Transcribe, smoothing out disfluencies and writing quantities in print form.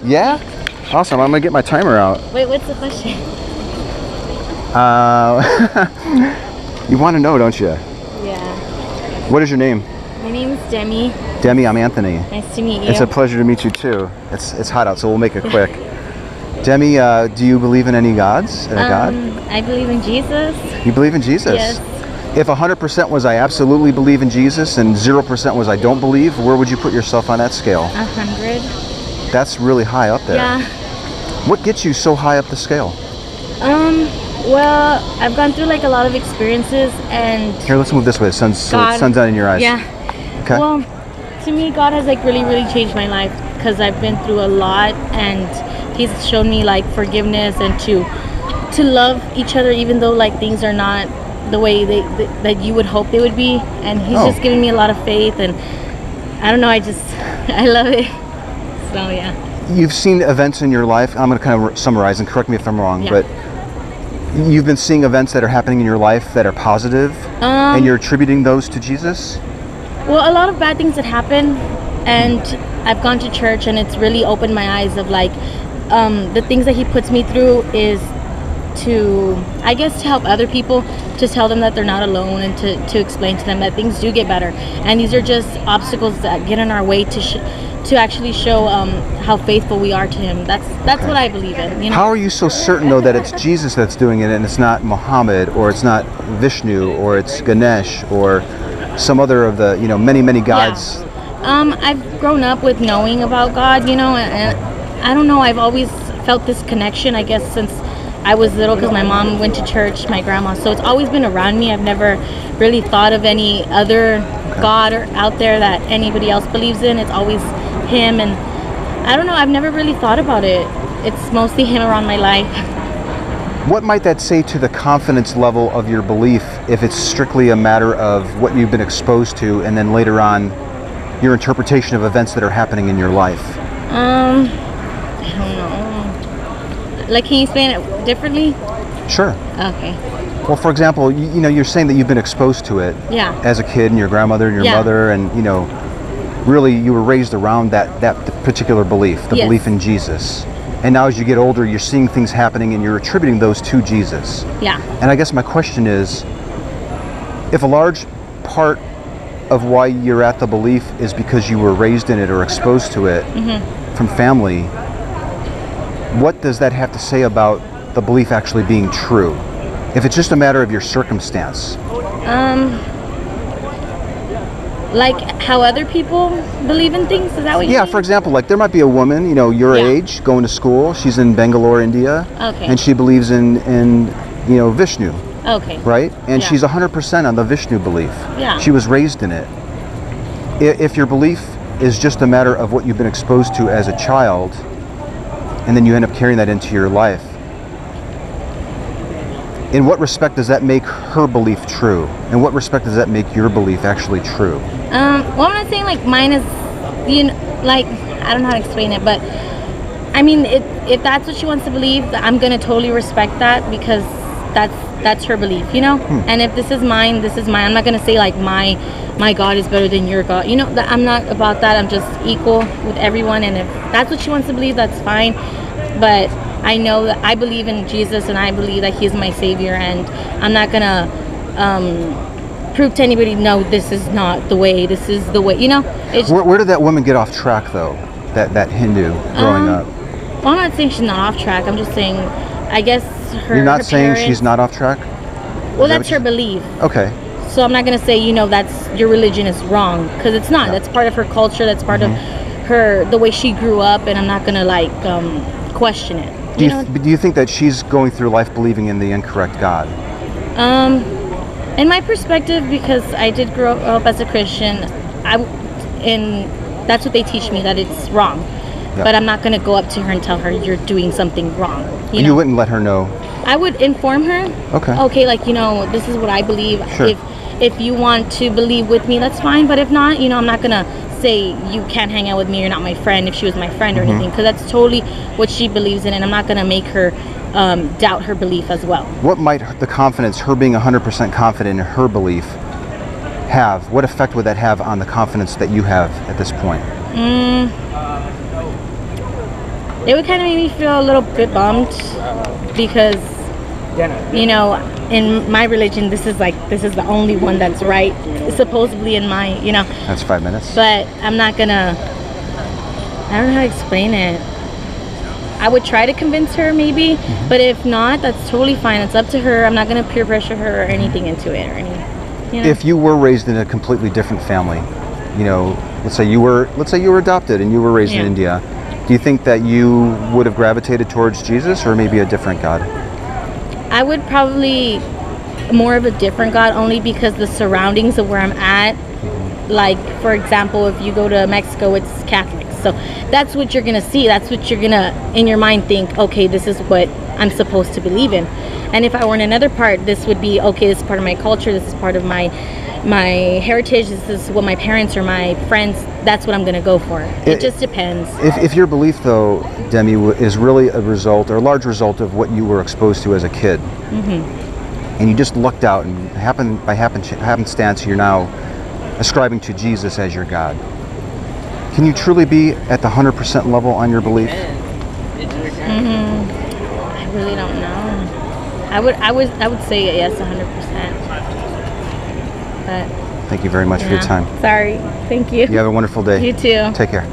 Yeah? Awesome. I'm going to get my timer out. Wait, what's the question? You want to know, don't you? Yeah. What is your name? My name is Demi. Demi, I'm Anthony. Nice to meet you. It's a pleasure to meet you too. It's hot out, so we'll make it quick. Demi, do you believe in any gods? In a god? I believe in Jesus. You believe in Jesus? Yes. If 100% was I absolutely believe in Jesus and 0% was I don't believe, where would you put yourself on that scale? 100. That's really high up there. Yeah. What gets you so high up the scale? Well, I've gone through like a lot of experiences and... Here, let's move this way. The sun's out in your eyes. Yeah. Okay. Well, to me, God has like really changed my life because I've been through a lot and He's shown me like forgiveness and to love each other even though like things are not the way that you would hope they would be. And He's just given me a lot of faith and I don't know, I love it. So yeah. You've seen events in your life. I'm going to kind of summarize and correct me if I'm wrong, but you've been seeing events that are happening in your life that are positive, and you're attributing those to Jesus? Well, a lot of bad things that happen, and I've gone to church, and it's really opened my eyes of like the things that He puts me through is to, I guess, to help other people, to tell them that they're not alone, and to explain to them that things do get better, and these are just obstacles that get in our way to actually show how faithful we are to Him. That's what I believe in. You know? How are you so certain though that it's Jesus that's doing it and it's not Muhammad or it's not Vishnu or it's Ganesh or some other of the many gods? Yeah. I've grown up with knowing about God, and I don't know. I've always felt this connection. I guess since I was little, because my mom went to church, my grandma, so it's always been around me. I've never really thought of any other God or out there that anybody else believes in. It's always Him, and I don't know, I've never really thought about it. It's mostly Him around my life. What might that say to the confidence level of your belief if it's strictly a matter of what you've been exposed to and then later on your interpretation of events that are happening in your life? I don't know. Like, can you explain it differently? Sure. Okay. Well, for example, you're saying that you've been exposed to it as a kid, and your grandmother and your mother, and really you were raised around that particular belief, the belief in Jesus. And now as you get older, you're seeing things happening and you're attributing those to Jesus. Yeah. And I guess my question is, if a large part of why you're at the belief is because you were raised in it or exposed to it from family, what does that have to say about the belief actually being true? If it's just a matter of your circumstance. Like how other people believe in things? Is that what you mean? For example, like there might be a woman, your age, going to school. She's in Bangalore, India. Okay. And she believes in Vishnu. Okay. Right? And she's 100% on the Vishnu belief. Yeah. She was raised in it. If your belief is just a matter of what you've been exposed to as a child, and then you end up carrying that into your life, in what respect does that make her belief true? In what respect does that make your belief actually true? Well, I'm not saying like mine is, like, I don't know how to explain it, but I mean, if that's what she wants to believe, I'm gonna totally respect that because that's her belief, And if this is mine, this is mine. I'm not gonna say like my God is better than your God. I'm not about that. I'm just equal with everyone, and if that's what she wants to believe, that's fine. But I know that I believe in Jesus and I believe that He's my Savior, and I'm not gonna prove to anybody, no, this is not the way, this is the way, Where did that woman get off track though? That Hindu growing up? Well, I'm not saying she's not off track. I'm just saying, I guess You're not saying she's not off track? Well, that's her belief. Okay. So I'm not gonna say, that's your religion is wrong, because it's not. That's part of her culture. That's part of the way she grew up, and I'm not gonna like question it. Do you think that she's going through life believing in the incorrect God? In my perspective, because I did grow up as a Christian, that's what they teach me, that it's wrong. Yeah. But I'm not going to go up to her and tell her you're doing something wrong. You wouldn't let her know? I would inform her. Okay, like, this is what I believe. Sure. If you want to believe with me, that's fine. But if not, I'm not going to say you can't hang out with me, you're not my friend, if she was my friend or anything, because that's totally what she believes in, and I'm not going to make her doubt her belief as well. What might the confidence, her being 100% confident in her belief, have? What effect would that have on the confidence that you have at this point? it would kind of make me feel a little bit bummed because, you know, in my religion, this is the only one that's right, supposedly in my, you know. That's 5 minutes. But I'm not gonna, I don't know how to explain it. I would try to convince her maybe, but if not, that's totally fine. It's up to her. I'm not gonna peer pressure her or anything into it or anything. You know? If you were raised in a completely different family, you know, let's say you were adopted and you were raised in India, do you think that you would have gravitated towards Jesus or maybe a different God? I would probably more of a different God, only because the surroundings of where I'm at, like for example, if you go to Mexico, it's Catholic. So that's what you're gonna see. That's what you're gonna, in your mind, think, okay, this is what I'm supposed to believe in. And if I were in another part, this would be, okay, this is part of my culture, this is part of my heritage, this is what my parents or my friends, that's what I'm gonna go for. It just depends. If your belief, though, Demi, is really a result or a large result of what you were exposed to as a kid, and you just lucked out and by happenstance you're now ascribing to Jesus as your God, can you truly be at the 100% level on your belief? I really don't know. I would say yes, 100%. But thank you very much for your time. Sorry. Thank you. You have a wonderful day. You too. Take care.